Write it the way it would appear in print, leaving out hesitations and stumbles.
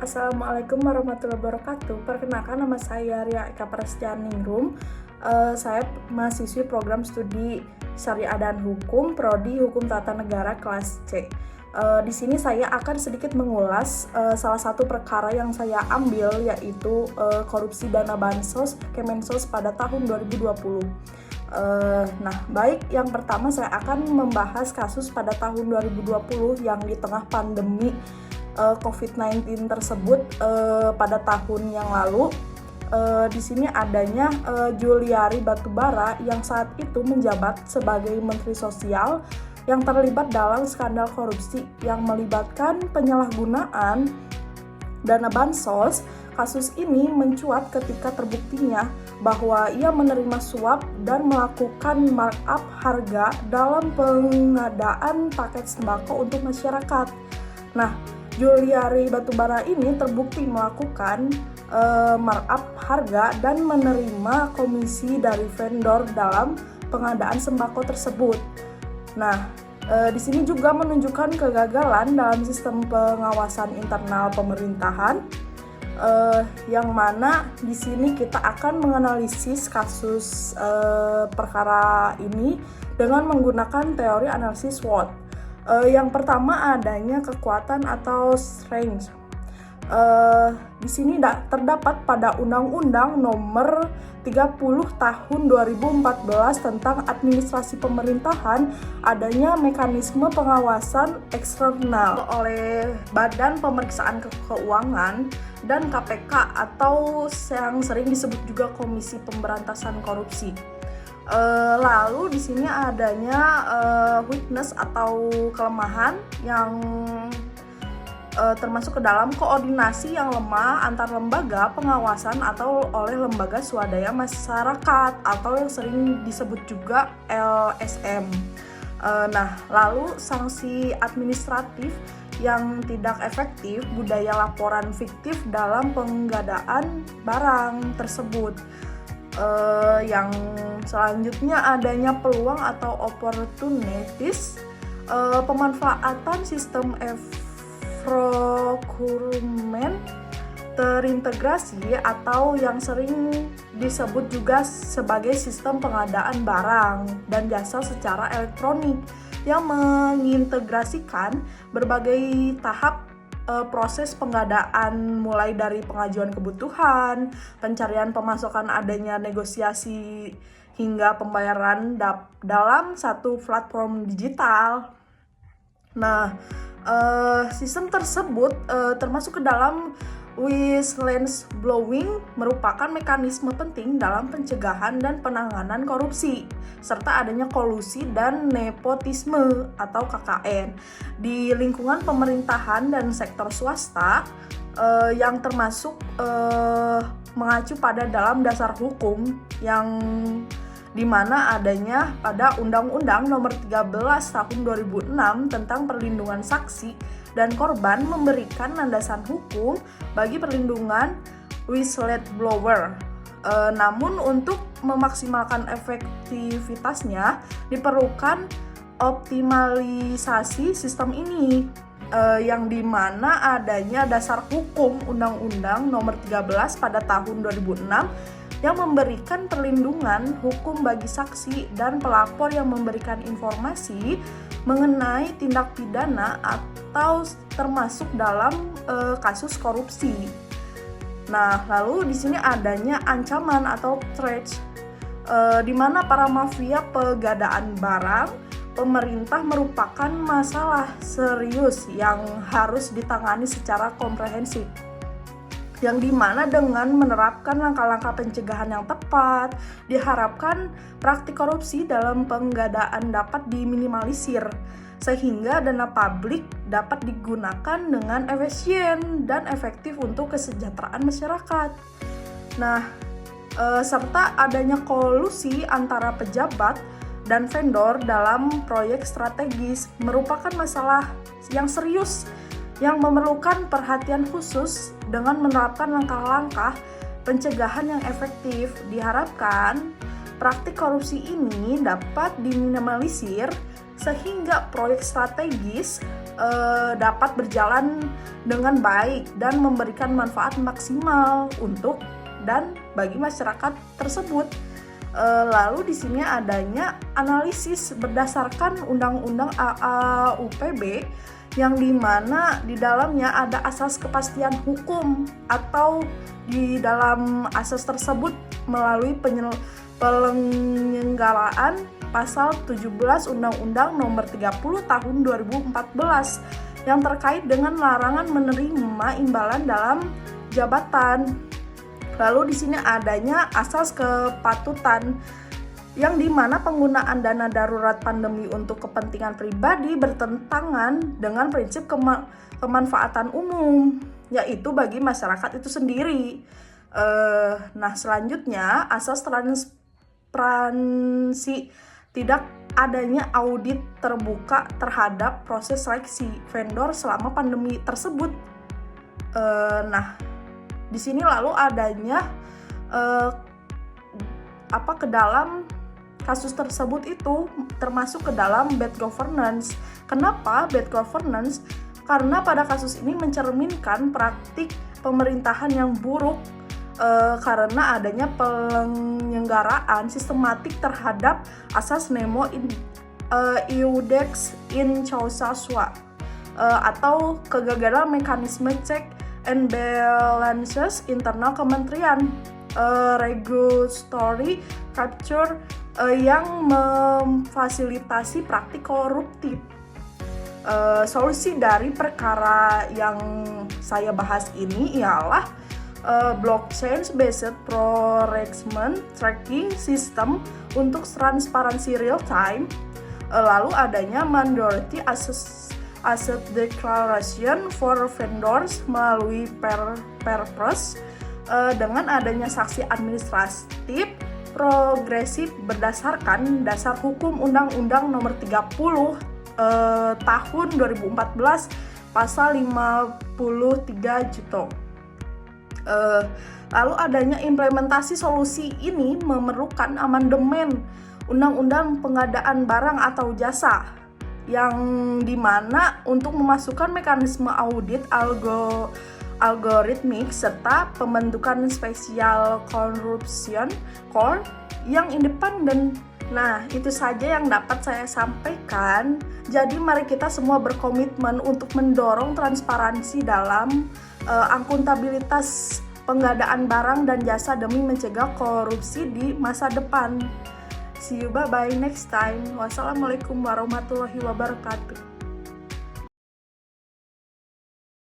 Assalamualaikum warahmatullahi wabarakatuh. Perkenalkan, nama saya Ria Eka Prasetyaningrum. Saya mahasiswi program studi Syariah dan Hukum, Prodi Hukum Tata Negara kelas C. Di sini saya akan sedikit mengulas salah satu perkara yang saya ambil, yaitu korupsi dana bansos Kemensos pada tahun 2020. Baik, yang pertama saya akan membahas kasus pada tahun 2020 yang di tengah pandemi COVID-19 tersebut pada tahun yang lalu. Di sini adanya Juliari Batubara yang saat itu menjabat sebagai Menteri Sosial yang terlibat dalam skandal korupsi yang melibatkan penyalahgunaan dana bansos. Kasus ini mencuat ketika terbuktinya bahwa ia menerima suap dan melakukan markup harga dalam pengadaan paket sembako untuk masyarakat. Juliari Batubara ini terbukti melakukan markup harga dan menerima komisi dari vendor dalam pengadaan sembako tersebut. Di sini juga menunjukkan kegagalan dalam sistem pengawasan internal pemerintahan, yang mana di sini kita akan menganalisis kasus perkara ini dengan menggunakan teori analisis SWOT. Yang pertama adanya kekuatan atau strength. Di sini terdapat pada Undang-Undang Nomor 30 Tahun 2014 tentang Administrasi Pemerintahan adanya mekanisme pengawasan eksternal oleh Badan Pemeriksaan Keuangan dan KPK atau yang sering disebut juga Komisi Pemberantasan Korupsi. Lalu di sini adanya weakness atau kelemahan yang termasuk ke dalam koordinasi yang lemah antar lembaga pengawasan atau oleh lembaga swadaya masyarakat atau yang sering disebut juga LSM. Lalu sanksi administratif yang tidak efektif, budaya laporan fiktif dalam pengadaan barang tersebut. Yang selanjutnya adanya peluang atau opportunities, pemanfaatan sistem procurement terintegrasi atau yang sering disebut juga sebagai sistem pengadaan barang dan jasa secara elektronik yang mengintegrasikan berbagai tahap proses pengadaan, mulai dari pengajuan kebutuhan, pencarian pemasukan, adanya negosiasi hingga pembayaran dalam satu platform digital. Sistem tersebut termasuk ke dalam whistleblowing merupakan mekanisme penting dalam pencegahan dan penanganan korupsi, serta adanya kolusi dan nepotisme atau KKN di lingkungan pemerintahan dan sektor swasta, yang termasuk mengacu pada dalam dasar hukum yang dimana adanya pada Undang-Undang Nomor 13 Tahun 2006 tentang perlindungan saksi dan korban memberikan landasan hukum bagi perlindungan whistleblower. Namun untuk memaksimalkan efektivitasnya diperlukan optimalisasi sistem ini, yang dimana adanya dasar hukum Undang-Undang Nomor 13 pada tahun 2006 yang memberikan perlindungan hukum bagi saksi dan pelapor yang memberikan informasi mengenai tindak pidana atau termasuk dalam kasus korupsi. Lalu di sini adanya ancaman atau threats, di mana para mafia pengadaan barang pemerintah merupakan masalah serius yang harus ditangani secara komprehensif, yang dimana dengan menerapkan langkah-langkah pencegahan yang tepat, diharapkan praktik korupsi dalam pengadaan dapat diminimalisir, sehingga dana publik dapat digunakan dengan efisien dan efektif untuk kesejahteraan masyarakat. Serta adanya kolusi antara pejabat dan vendor dalam proyek strategis merupakan masalah yang serius yang memerlukan perhatian khusus. Dengan menerapkan langkah-langkah pencegahan yang efektif, diharapkan praktik korupsi ini dapat diminimalisir sehingga proyek strategis dapat berjalan dengan baik dan memberikan manfaat maksimal untuk dan bagi masyarakat tersebut. Lalu di sini adanya analisis berdasarkan Undang-Undang AAUPB yang dimana di dalamnya ada asas kepastian hukum, atau di dalam asas tersebut melalui penyelenggaraan pasal 17 Undang-Undang Nomor 30 Tahun 2014 yang terkait dengan larangan menerima imbalan dalam jabatan. Lalu di sini adanya asas kepatutan yang dimana penggunaan dana darurat pandemi untuk kepentingan pribadi bertentangan dengan prinsip kemanfaatan umum, yaitu bagi masyarakat itu sendiri. Nah, selanjutnya asas transparansi, tidak adanya audit terbuka terhadap proses seleksi vendor selama pandemi tersebut. Nah, di sini lalu adanya ke dalam kasus tersebut itu termasuk ke dalam bad governance. Kenapa bad governance? Karena pada kasus ini mencerminkan praktik pemerintahan yang buruk karena adanya penyelenggaraan sistematik terhadap asas nemo iudex in causa sua, atau kegagalan mekanisme check and balances internal kementerian, regulatory capture yang memfasilitasi praktik koruptif. Solusi dari perkara yang saya bahas ini ialah blockchain based protection tracking system untuk transparansi real time, lalu adanya minority asset declaration for vendors melalui perpres, dengan adanya sanksi administratif progresif berdasarkan dasar hukum Undang-Undang Nomor 30 Tahun 2014 Pasal 53 Juto. Lalu adanya implementasi solusi ini memerlukan amandemen Undang-Undang Pengadaan Barang atau Jasa, yang dimana untuk memasukkan mekanisme audit algoritmik serta pembentukan Special Corruption Court yang independen. Nah, itu saja yang dapat saya sampaikan. Jadi mari kita semua berkomitmen untuk mendorong transparansi dalam akuntabilitas pengadaan barang dan jasa demi mencegah korupsi di masa depan. See you, bye-bye next time. Wassalamualaikum warahmatullahi wabarakatuh.